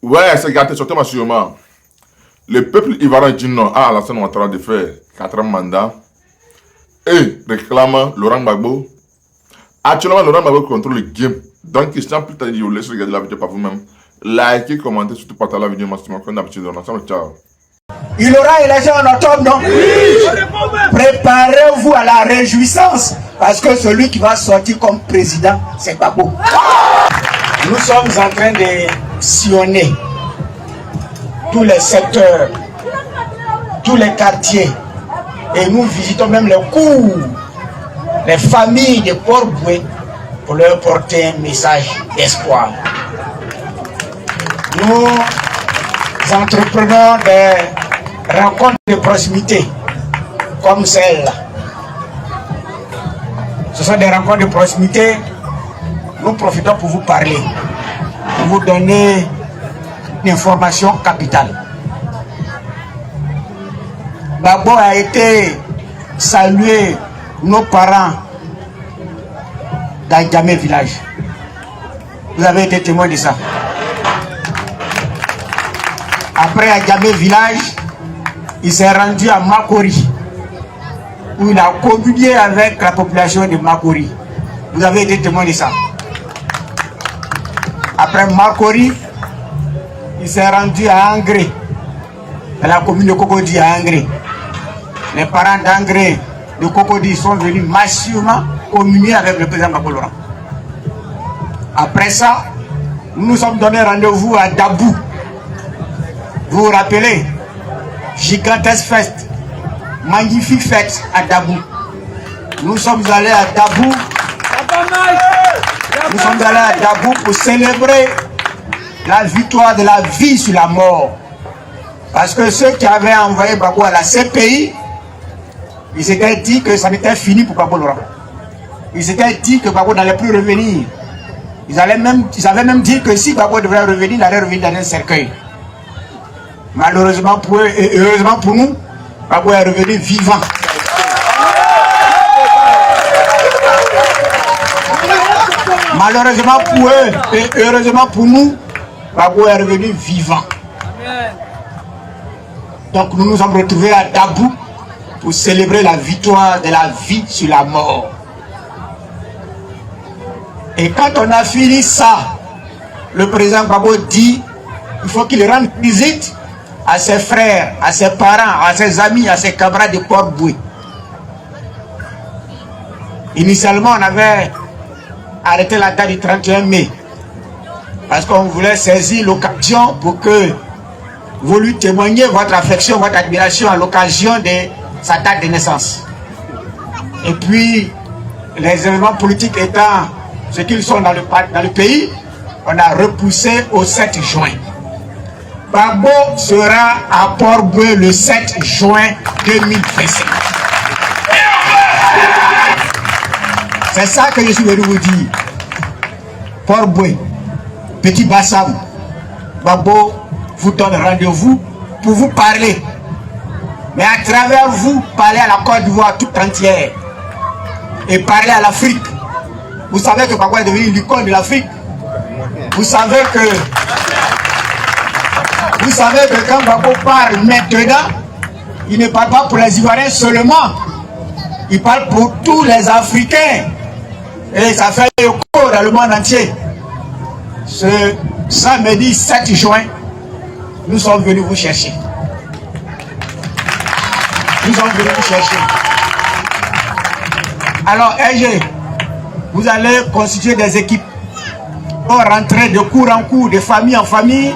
Ouais, c'est gâté, surtout sûrement. Le peuple ivoirien dit non à Alassane Ouattara de faire 4 mandats et réclame Laurent Gbagbo. Actuellement, Laurent Gbagbo contrôle le game. Donc, sans plus tarder, vous laissez regarder la vidéo par vous-même. Likez, commentez, surtout partagez la vidéo maximum. Comme d'habitude, on ensemble, ciao. Il aura élection en octobre, non? Oui. Préparez-vous à la réjouissance, parce que celui qui va sortir comme président, c'est Gbagbo. Nous sommes en train de sillonner tous les secteurs, tous les quartiers, et nous visitons même les cours, les familles de Port-Boué, pour leur porter un message d'espoir. Nous entreprenons des rencontres de proximité comme celle-là. Ce sont des rencontres de proximité. Nous profitons pour vous parler, pour vous donner une information capitale. Gbagbo a été salué nos parents dans Djamé village. Vous avez été témoin de ça. Après à Djamé village, il s'est rendu à Makori, où il a communié avec la population de Makori. Vous avez été témoin de ça. Après Makori, il s'est rendu à Angré, à la commune de Cocody à Angré. Les parents d'Angré, de Cocody, sont venus massivement communier avec le président Gbagbo Laurent. Après ça, nous nous sommes donné rendez-vous à Dabou. Vous vous rappelez, gigantesque fête, magnifique fête à Dabou. Nous sommes allés à Dabou. Nous sommes allés à Dabou pour célébrer la victoire de la vie sur la mort. Parce que ceux qui avaient envoyé Gbagbo à la CPI, ils s'étaient dit que ça n'était fini pour Gbagbo Laurent. Ils s'étaient dit que Gbagbo n'allait plus revenir. Ils avaient même dit que si Gbagbo devrait revenir, il allait revenir dans un cercueil. Malheureusement pour eux et heureusement pour nous, Gbagbo est revenu vivant. Malheureusement pour eux et heureusement pour nous, Gbagbo est revenu vivant. Donc nous nous sommes retrouvés à Dabou pour célébrer la victoire de la vie sur la mort. Et quand on a fini ça, le président Gbagbo dit qu'il faut qu'il rende visite à ses frères, à ses parents, à ses amis, à ses camarades de Port-Boué. Initialement, on avait arrêté la date du 31 mai parce qu'on voulait saisir l'occasion pour que vous lui témoigniez votre affection, votre admiration à l'occasion de sa date de naissance. Et puis, les événements politiques étant ce qu'ils sont dans le pays, on a repoussé au 7 juin. Gbagbo sera à Port-Boué le 7 juin 2025. C'est ça que je suis venu vous dire. Port-Boué, Petit Bassam, Gbagbo vous donne rendez-vous pour vous parler. Mais à travers vous, parler à la Côte d'Ivoire toute entière. Et parler à l'Afrique. Vous savez que Gbagbo est devenu l'icône de l'Afrique. Vous savez que quand Gbagbo parle maintenant, il ne parle pas pour les Ivoiriens seulement. Il parle pour tous les Africains. Et ça fait écho dans le monde entier. Ce samedi 7 juin, nous sommes venus vous chercher. Nous sommes venus vous chercher. Alors, RG, vous allez constituer des équipes pour rentrer de cour en cour, de famille en famille,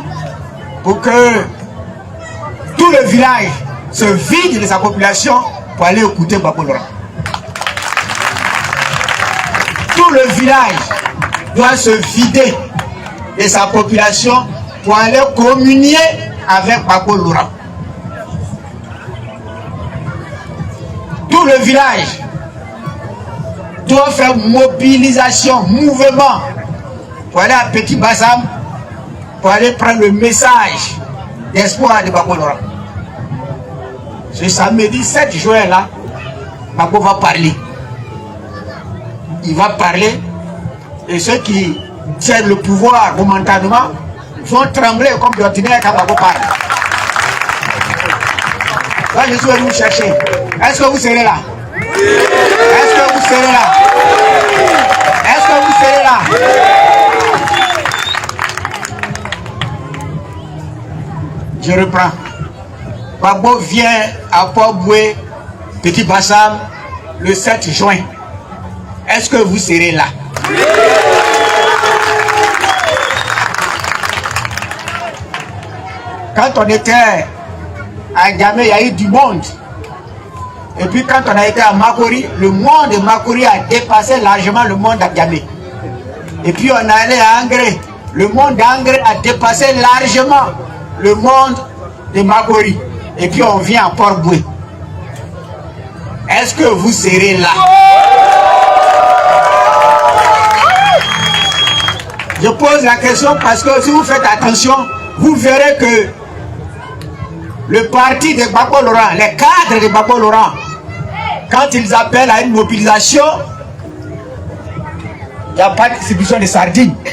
pour que tout le village se vide de sa population pour aller écouter Gbagbo Laurent. Tout le village doit se vider de sa population pour aller communier avec Gbagbo Laurent. Tout le village doit faire mobilisation, mouvement pour aller à Petit Bassam, pour aller prendre le message d'espoir de Gbagbo Laurent. Ce samedi 7 juin là, Gbagbo va parler. Il va parler et ceux qui tiennent le pouvoir momentanément vont trembler comme d'ordinaire quand Gbagbo parle. Là, je suis venu vous chercher. Est-ce que vous serez là? Est-ce que vous serez là? Est-ce que vous serez là? Je reprends. Gbagbo vient à Port-Boué, Petit Bassam, le 7 juin. Est-ce que vous serez là? Quand on était à Niamey, il y a eu du monde. Et puis quand on a été à Makori, le monde de Makori a dépassé largement le monde à Niamey. Et puis on est allé à Angré. Le monde d'Angré a dépassé largement le monde de Makori. Et puis on vient à Port-Boué. Est-ce que vous serez là? Je pose la question parce que si vous faites attention, vous verrez que le parti de Gbagbo Laurent, les cadres de Gbagbo Laurent, quand ils appellent à une mobilisation, il n'y a pas de distribution de sardines. Il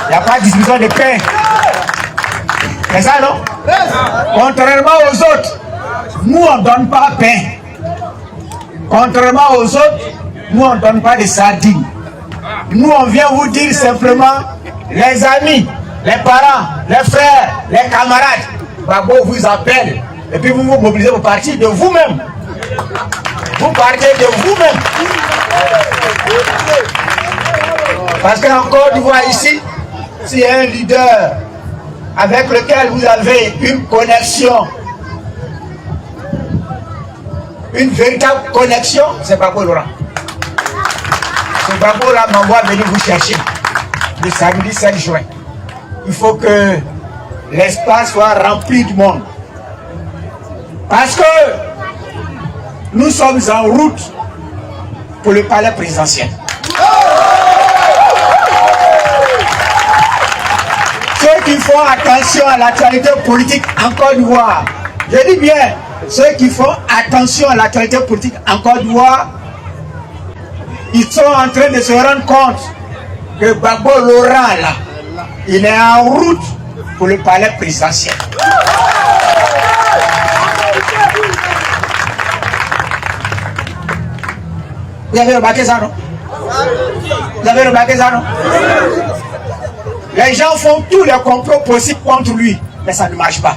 n'y a pas de distribution de pain. C'est ça, non? Contrairement aux autres, nous on ne donne pas pain. Contrairement aux autres, nous on ne donne pas de sardines. Nous on vient vous dire simplement, les amis, les parents, les frères, les camarades, Gbagbo vous appelle et puis vous vous mobilisez pour partir de vous-même. Vous partez de vous-même. Parce qu'en Côte d'Ivoire ici, s'il y a un leader avec lequel vous avez une connexion, une véritable connexion, c'est Gbagbo Laurent. C'est Gbagbo là m'envoie venir vous chercher le samedi 7 juin. Il faut que l'espace soit rempli de monde. Parce que nous sommes en route pour le palais présidentiel. Ceux qui font attention à l'actualité politique en Côte d'Ivoire, je dis bien, ceux qui font attention à l'actualité politique en Côte d'Ivoire, ils sont en train de se rendre compte que Gbagbo Laurent là, il est en route pour le palais présidentiel. Vous avez remarqué ça, non? Vous avez remarqué ça, non? Les gens font tous les complots possibles contre lui, mais ça ne marche pas.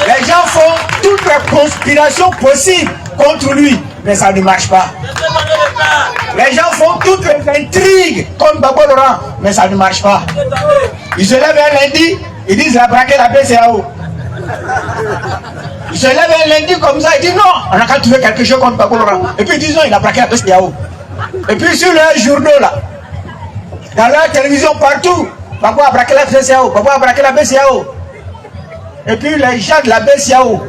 Les gens font toutes les conspirations possibles contre lui, mais ça ne marche pas. Les gens font toutes les intrigues contre Gbagbo Laurent, mais ça ne marche pas. Ils se lèvent un lundi, ils disent il a braqué la BCAO. Ils se lèvent un lundi comme ça, ils disent non, on a qu'à trouver quelque chose contre Gbagbo Laurent. Et puis ils disent non, il a braqué la BCAO. Et puis sur leurs journaux là, dans leur télévision partout, Gbagbo a braqué la BCAO, Gbagbo a braqué la BCAO. Et puis les gens de la BCAO,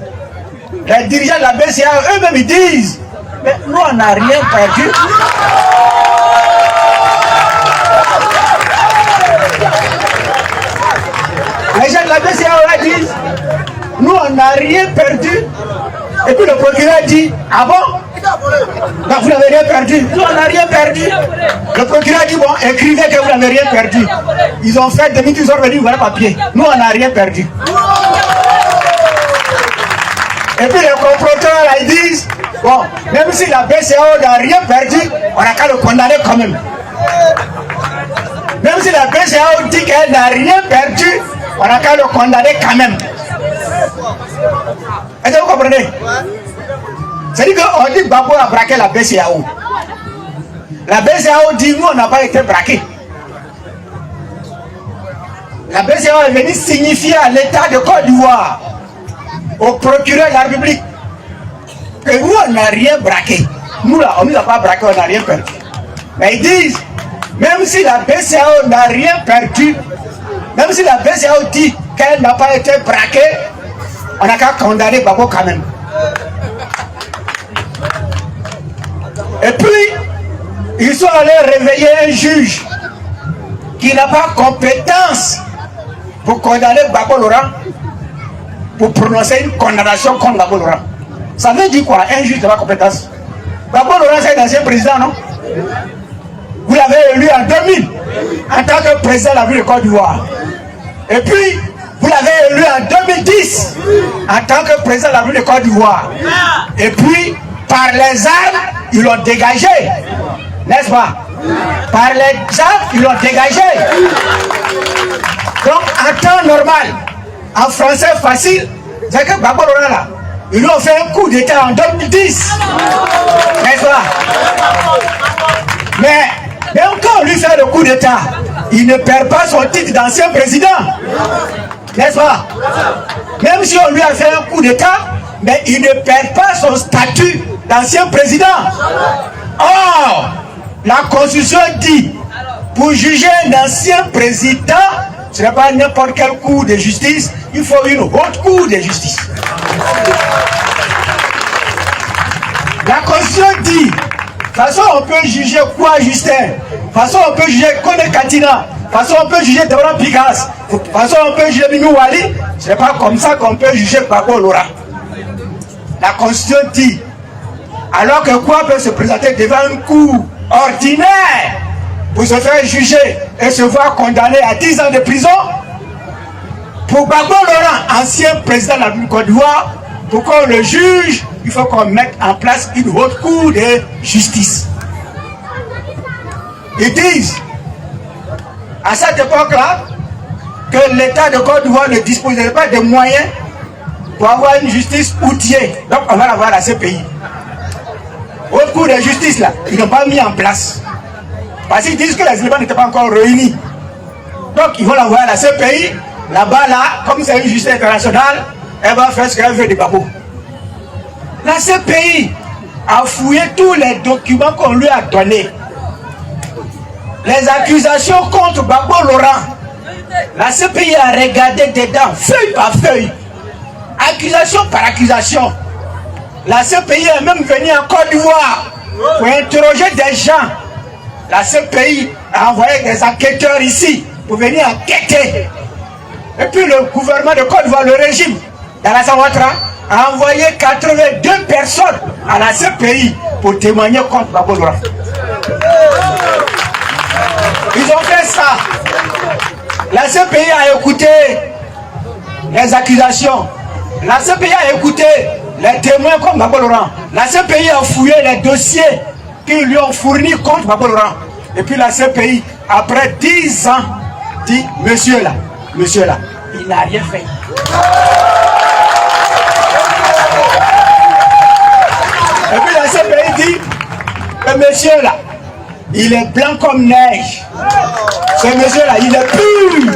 les dirigeants de la BCAO, eux-mêmes ils disent, mais nous on n'a rien perdu. Les gens de la BCAO disent, nous on n'a rien perdu. Et puis le procureur dit, ah bon? Donc vous n'avez rien perdu. Nous on n'a rien perdu. Le procureur dit, bon, écrivez que vous n'avez rien perdu. Ils ont fait demi, ils ont venu, voilà papier. Nous on n'a rien perdu. Et puis les comploteurs là, ils disent, bon, même si la BCAO n'a rien perdu, on n'a qu'à le condamner quand même. Même si la BCAO dit qu'elle n'a rien perdu, on n'a qu'à le condamner quand même. Est-ce que vous comprenez? C'est-à-dire qu'on dit que Gbagbo a braqué la BCAO. La BCAO dit, nous on n'a pas été braqués. La BCAO est venue signifier à l'État de Côte d'Ivoire, au procureur de la République, que nous on n'a rien braqué. Nous là, on ne nous a pas braqué, on n'a rien perdu. Mais ils disent, même si la BCAO n'a rien perdu, même si la BCAO dit qu'elle n'a pas été braquée, on n'a qu'à condamner Gbagbo quand même. Et puis, ils sont allés réveiller un juge qui n'a pas compétence pour condamner Gbagbo Laurent, pour prononcer une condamnation contre Gbagbo Laurent. Ça veut dire quoi, un juge n'a pas compétence? Gbagbo Laurent, c'est un ancien président, non? Vous vous l'avez élu en 2000 en tant que président de la ville de Côte d'Ivoire. Et puis, vous l'avez élu en 2010 en tant que président de la ville de Côte d'Ivoire. Et puis, par les armes, ils l'ont dégagé. N'est-ce pas? Par les armes, ils l'ont dégagé. Donc, en temps normal, en français facile, c'est que Gbagbo Laurent là, ils lui ont fait un coup d'État en 2010. N'est-ce pas? Mais même quand on lui fait le coup d'État, il ne perd pas son titre d'ancien président. N'est-ce pas? Même si on lui a fait un coup d'État, mais il ne perd pas son statut d'ancien président. Or, la Constitution dit, pour juger un ancien président, ce n'est pas n'importe quel cour de justice, il faut une haute cour de justice. La Constitution dit, de toute façon on peut juger quoi Justin, de toute façon on peut juger Kone Katina, de toute façon on peut juger Deborah Pigas, de toute façon on peut juger Mimi Wali, ce n'est pas comme ça qu'on peut juger Gbagbo Laurent. La Constitution dit, alors que quoi peut se présenter devant une cour ordinaire pour se faire juger et se voir condamné à 10 ans de prison. Pour Gbagbo Laurent, ancien président de la Côte d'Ivoire, pour qu'on le juge, il faut qu'on mette en place une haute cour de justice. Ils disent, à cette époque-là, que l'État de Côte d'Ivoire ne disposait pas de moyens pour avoir une justice outillée. Donc on va l'avoir à ce pays. Haute cour de justice là, ils n'ont pas mis en place. Parce qu'ils disent que les éléments n'étaient pas encore réunis. Donc ils vont l'envoyer à ce pays. Là-bas, là, comme c'est une justice internationale, elle va faire ce qu'elle veut de Gbagbo. La CPI a fouillé tous les documents qu'on lui a donnés. Les accusations contre Gbagbo Laurent. La CPI a regardé dedans, feuille par feuille. Accusation par accusation. La CPI est même venue en Côte d'Ivoire pour interroger des gens. La CPI a envoyé des enquêteurs ici pour venir enquêter. Et puis le gouvernement de Côte d'Ivoire, le régime d'Alassane Ouattara, a envoyé 82 personnes à la CPI pour témoigner contre Gbagbo Laurent. Ils ont fait ça. La CPI a écouté les accusations. La CPI a écouté les témoins comme Gbagbo Laurent. La CPI a fouillé les dossiers qu'ils lui ont fournis contre Gbagbo Laurent. Et puis la CPI, après 10 ans, dit, monsieur là, il n'a rien fait. Et puis la CPI dit, le monsieur là, il est blanc comme neige. Ce monsieur là, il est pur.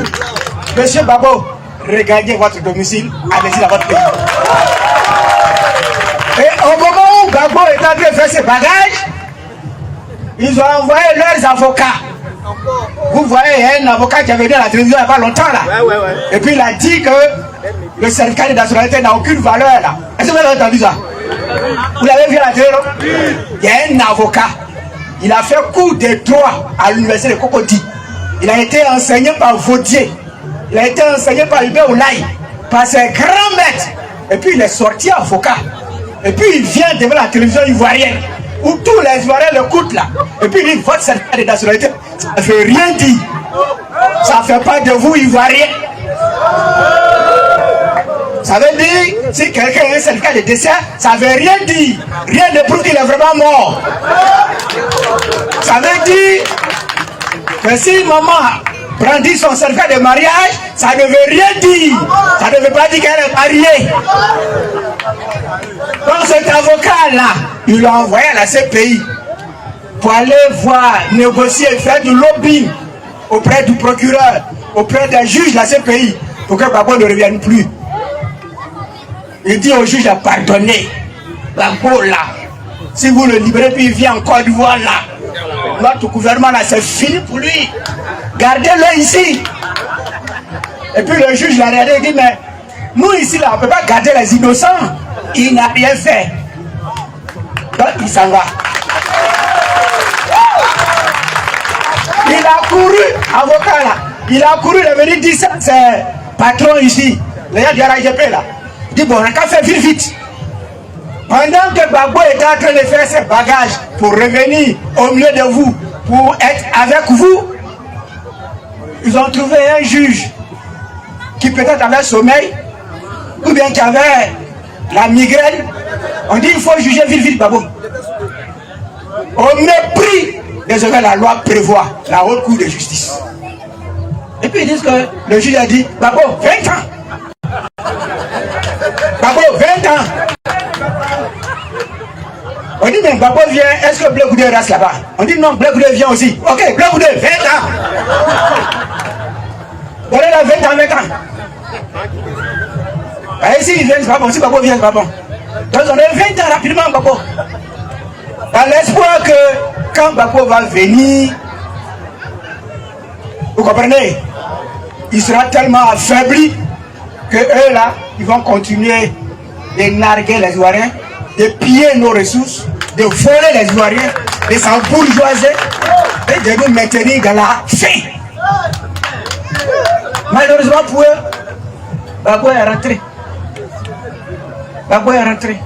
Monsieur Gbagbo, regardez votre domicile, allez-y dans votre pays. Et au moment où Gbagbo est en train de faire ses bagages, ils ont envoyé leurs avocats. Vous voyez, il y a un avocat qui est venu à la télévision il n'y a pas longtemps là. Et puis il a dit que le certificat de nationalité n'a aucune valeur là. Est-ce que vous avez entendu ça? Vous l'avez vu à la télé, non? Il y a un avocat. Il a fait cours de droit à l'université de Cocody. Il a été enseigné par Vaudier. Il a été enseigné par Hubert Oulaye, par ses grands maîtres. Et puis il est sorti avocat. Et puis il vient devant la télévision ivoirienne, où tous les Ivoiriens le coûtent là. Et puis il dit, votre certificat de nationalité, ça ne fait rien dire. Ça ne fait pas de vous Ivoiriens. Ça veut dire, si quelqu'un a un certificat de décès, ça ne veut rien dire. Rien ne prouve qu'il est vraiment mort. Ça veut dire que si maman brandit son certificat de mariage, ça ne veut rien dire. Ça ne veut pas dire qu'elle est mariée. Donc cet avocat-là, il l'a envoyé à la CPI pour aller voir, négocier, faire du lobbying auprès du procureur, auprès des juges de la CPI, pour que Gbagbo ne revienne plus. Il dit au juge de pardonner. Gbagbo là, si vous le libérez, puis il vient en Côte d'Ivoire là, notre gouvernement là, c'est fini pour lui. Gardez-le ici. Et puis le juge l'a regardé et dit, mais nous ici là, on ne peut pas garder les innocents. Il n'a rien fait. Donc il s'en va. Il a couru, avocat là, il a couru, il est venu dire ça, c'est patron ici, le gars du RAGP là. Il dit, bon, on a qu'à faire vite, vite. Pendant que Gbagbo était en train de faire ses bagages pour revenir au milieu de vous, pour être avec vous. Ils ont trouvé un juge qui peut-être avait sommeil ou bien qui avait la migraine. On dit il faut juger vite Babo. Au mépris de ce que la loi prévoit, la haute cour de justice. Et puis ils disent que le juge a dit Babo, 20 ans. Babo, 20 ans. On dit mais Babo vient, est-ce que Blé Goudé reste là-bas? On dit non, Blé Goudé vient aussi. Ok, Blé Goudé, 20 ans. Donnez-la 20 ans, 20 ans. Et si ils viennent, c'est pas bon. Si Babo vient, c'est pas bon. Donc on a 20 ans rapidement, Babo. Dans l'espoir que quand Babo va venir, vous comprenez, il sera tellement affaibli que eux là, ils vont continuer de narguer les Ivoiriens, de piller nos ressources, de voler les Ivoiriens, de s'embourgeoiser et de nous maintenir dans la faim. Malheureusement pour eux, Babo est rentré. Babo est rentré.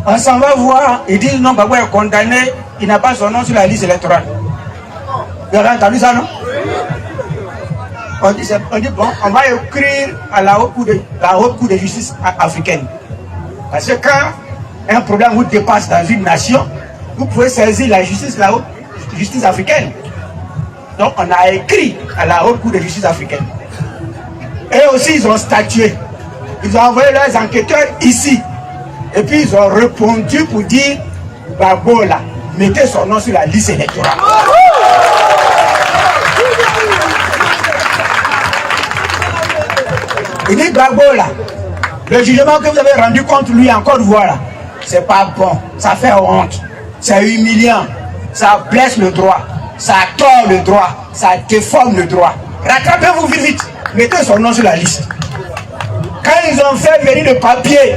On s'en va voir, ils disent non, Babo est condamné, il n'a pas son nom sur la liste électorale. Vous avez entendu ça, non? On dit bon, on va écrire à la haute cour de justice africaine. Parce que quand un problème vous dépasse dans une nation, vous pouvez saisir la haute justice africaine. Donc on a écrit à la haute cour de justice africaine. Et aussi ils ont statué. Ils ont envoyé leurs enquêteurs ici. Et puis ils ont répondu pour dire Babo là, mettez son nom sur la liste électorale. Il dit Babo là, le jugement que vous avez rendu contre lui en Côte d'Ivoire là, c'est pas bon, ça fait honte, c'est humiliant, ça blesse le droit, ça tord le droit, ça déforme le droit. Rattrapez-vous vite, vite, mettez son nom sur la liste. Quand ils ont fait venir le papier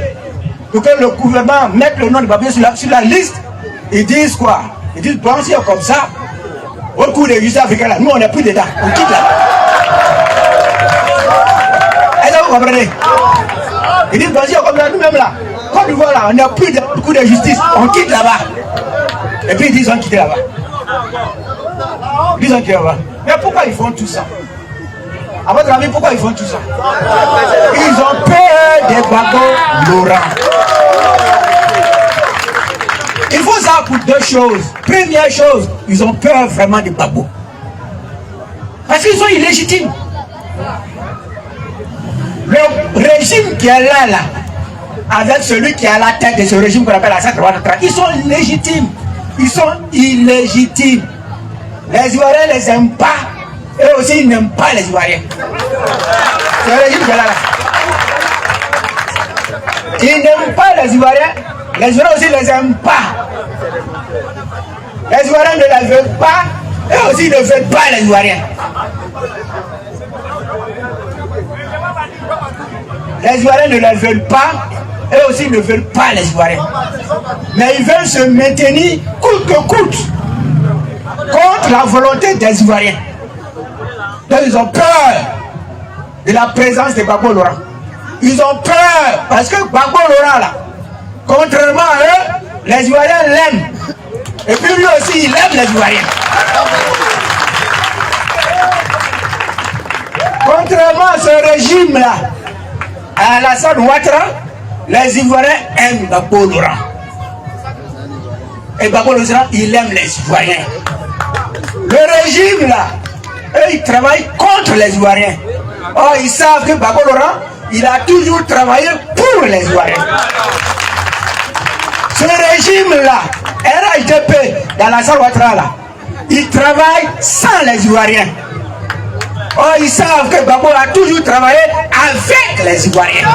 pour que le gouvernement mette le nom de papier sur la liste, ils disent quoi? Ils disent bon, si c'est comme ça, au cours de justice africaine là, nous on n'est plus dedans, on quitte là. Est-ce que vous comprenez? Ils disent bon, si c'est comme ça, nous-mêmes là, Côte d'Ivoire là, on n'est plus dans le cours de justice, on quitte là-bas. Et puis ils disent on quitte là-bas. Ils disent on quitte là-bas. Mais pourquoi ils font tout ça? À votre avis, pourquoi ils font tout ça? Ils ont peur des Babo Laurent. Il faut ça pour deux choses. Première chose, ils ont peur vraiment des Babo. Parce qu'ils sont illégitimes. Le régime qui est là, avec celui qui est à la tête de ce régime qu'on appelle la Centre-Ouattara, ils sont illégitimes. Ils sont illégitimes. Les Ivoiriens ne les aiment pas. Eux aussi, ils n'aiment pas les Ivoiriens. C'est le régime qui est là. Ils n'aiment pas les Ivoiriens. Les Ivoiriens aussi ne les aiment pas. Les Ivoiriens ne les veulent pas. Eux aussi ne veulent pas les Ivoiriens. Les Ivoiriens ne les veulent pas. Eux aussi ne veulent pas les Ivoiriens. Mais ils veulent se maintenir coûte que coûte contre la volonté des Ivoiriens. Donc ils ont peur de la présence de Babo Laurent. Ils ont peur parce que Babo Laurent là, contrairement à eux, les Ivoiriens l'aiment. Et puis lui aussi, il aime les Ivoiriens. Contrairement à ce régime là, à Alassane Ouattara, les Ivoiriens aiment Babo Laurent. Et Babo Laurent, il aime les Ivoiriens. Le régime là, eux, ils travaillent contre les Ivoiriens. Or, ils savent que Babo Laurent, il a toujours travaillé pour les Ivoiriens. Ce régime-là, RHDP, dans la salle Ouattara, là, il travaille sans les Ivoiriens. Or, ils savent que Babo a toujours travaillé avec les Ivoiriens.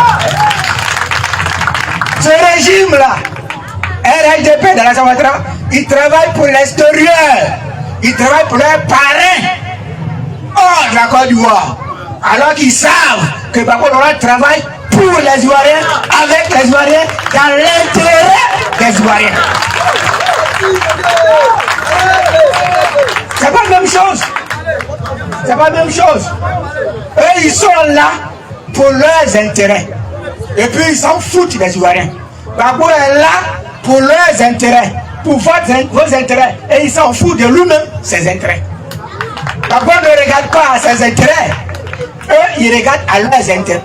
Ce régime-là, RHDP, dans la salle Ouattara, il travaille pour l'extérieur. Il travaille pour leurs parrains. Hors de la Côte d'Ivoire, alors qu'ils savent que Babo Laurent travaille pour les Ivoiriens, avec les Ivoiriens, dans l'intérêt des Ivoiriens. C'est pas la même chose. C'est pas la même chose. Eux, ils sont là pour leurs intérêts. Et puis, ils s'en foutent des Ivoiriens. Babo est là pour leurs intérêts, pour vos intérêts. Et il s'en fout de lui-même, ses intérêts. Gbagbo ne regarde pas à ses intérêts. Eux, ils regardent à leurs intérêts.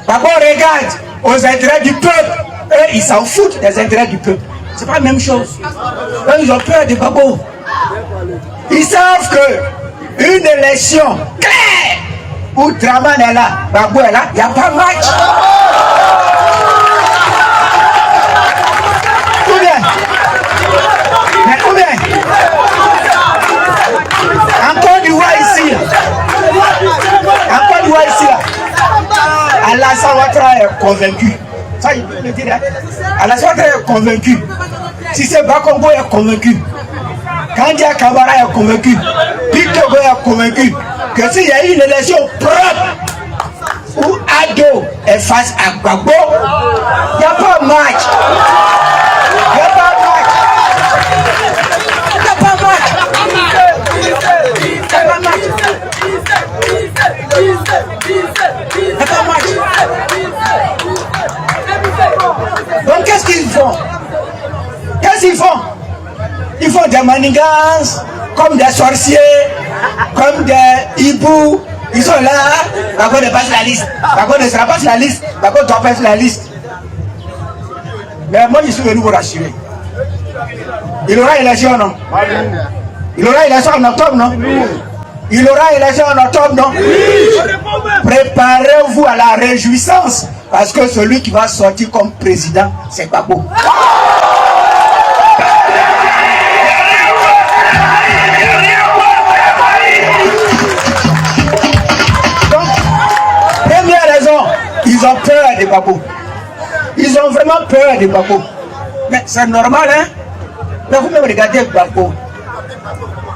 Gbagbo regarde aux intérêts du peuple. Eux, ils s'en foutent des intérêts du peuple. C'est pas la même chose. Eux, ils ont peur de Gbagbo. Ils savent que une élection claire où Dramane est là, Gbagbo est là, il n'y a pas match. Ou bien, en Côte d'Ivoire ici, Alassane Ouattara est convaincu. Ça, il peut le dire. Alassane Ouattara est convaincu. Cissé Bakongo est convaincu. Kandia Kamara est convaincu. Pitogo est convaincu que s'il y a une élection propre où Ado est face à Gbagbo, il n'y a pas de match. Il n'y a pas de match. Il n'y a pas de match. Il n'y a pas de match. Il n'y a pas de match. Donc qu'est-ce qu'ils font? Qu'est-ce qu'ils font? Ils font des manigances, comme des sorciers, comme des hiboux. Ils sont là, Gbagbo ne passe la liste. Gbagbo ne sera pas sur la liste. Gbagbo doit pas sur la liste. Mais moi, je suis venu vous rassurer. Il aura élection, non? Il aura élection en octobre, non? Il aura élection en octobre, non? Préparez-vous à la réjouissance, parce que celui qui va sortir comme président, c'est Gbagbo. Ils ont peur de Gbagbo. Ils ont vraiment peur de Gbagbo. Mais c'est normal, hein? Mais vous-même regardez Gbagbo.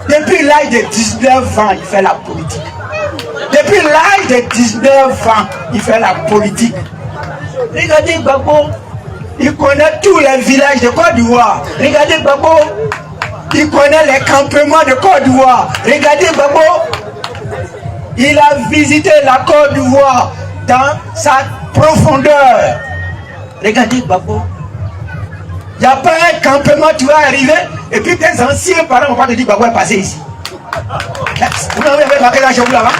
Depuis l'âge de 19 ans, il fait la politique. Depuis l'âge de 19 ans, il fait la politique. Regardez Gbagbo. Il connaît tous les villages de Côte d'Ivoire. Regardez Gbagbo. Il connaît les campements de Côte d'Ivoire. Regardez Gbagbo. Il a visité la Côte d'Ivoire dans sa profondeur. Regardez Gbagbo. Il n'y a pas un campement, tu vas arriver et puis tes anciens parents vont pas te dire Gbagbo est passé ici. Vous n'avez pas marqué la chambre là-bas.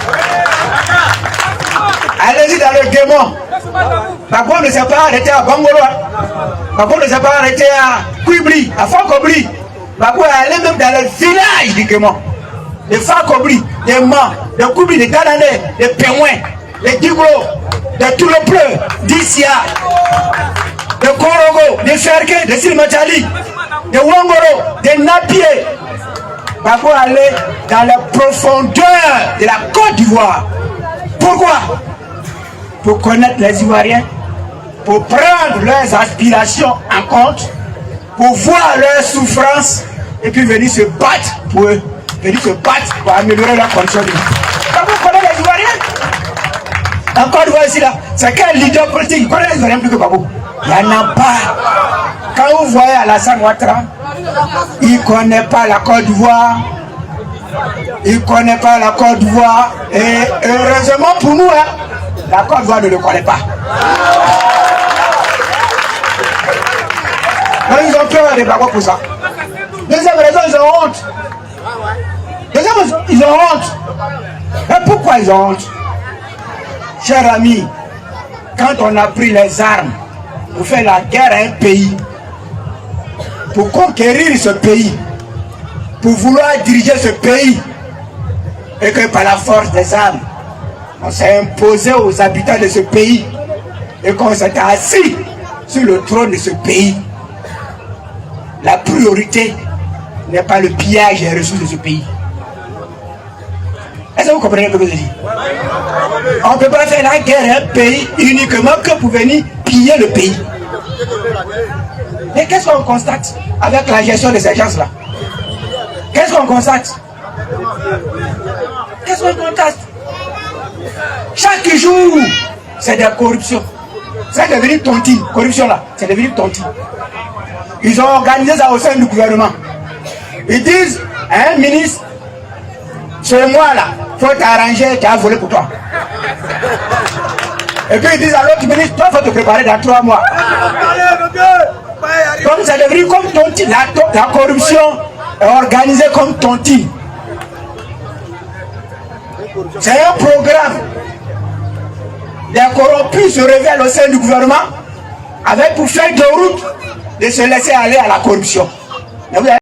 Allez-y dans le Guémon. Gbagbo ne s'est pas arrêté à Bangolo. Gbagbo ne s'est pas arrêté à Kouibli, à Fakobli. Gbagbo est allé même dans le village du Guémon. Les Fakobli, les Mans, les Kouibli, les Dananais, les Péouins, les Diglo, de tout le pleu, d'Issia, de Korogo, de Ferke, de Silmatali, de Wangoro, de Napier. Gbagbo aller dans la profondeur de la Côte d'Ivoire. Pourquoi? Pour connaître les Ivoiriens, pour prendre leurs aspirations en compte, pour voir leurs souffrances et puis venir se battre pour eux, venir se battre pour améliorer leurs conditions de vie. Gbagbo connaît les Ivoiriens. En Côte d'Ivoire ici là, c'est quel leader politique? Il connaît les Ivoiriens plus que Gbagbo. Il n'y en a pas. Quand vous voyez Alassane Ouattara, il ne connaît pas la Côte d'Ivoire. Il ne connaît pas la Côte d'Ivoire. Et heureusement pour nous, hein, la Côte d'Ivoire ne le connaît pas. Donc ils ont peur de Gbagbo pour ça. Deuxième raison, ils ont honte. Deuxième raison, ils ont honte. Mais pourquoi ils ont honte? Chers amis, quand on a pris les armes pour faire la guerre à un pays, pour conquérir ce pays, pour vouloir diriger ce pays, et que par la force des armes, on s'est imposé aux habitants de ce pays, et qu'on s'est assis sur le trône de ce pays, la priorité n'est pas le pillage des ressources de ce pays. Est-ce que vous comprenez ce que je dis? On ne peut pas faire la guerre à un pays uniquement que pour venir piller le pays. Mais qu'est-ce qu'on constate avec la gestion de ces gens-là? Qu'est-ce qu'on constate? Qu'est-ce qu'on constate? Chaque jour, c'est de la corruption. C'est devenu tontine. Corruption là, c'est devenu tontine. Ils ont organisé ça au sein du gouvernement. Ils disent à un ministre, ce mois-là, il faut t'arranger, tu as volé pour toi. Et puis ils disent à l'autre ministre, toi, il faut te préparer dans 3 mois. Donc c'est devenu comme Tonti. La corruption est organisée comme Tonti. C'est un programme. Les corrompus se révèlent au sein du gouvernement avec pour faire de route de se laisser aller à la corruption.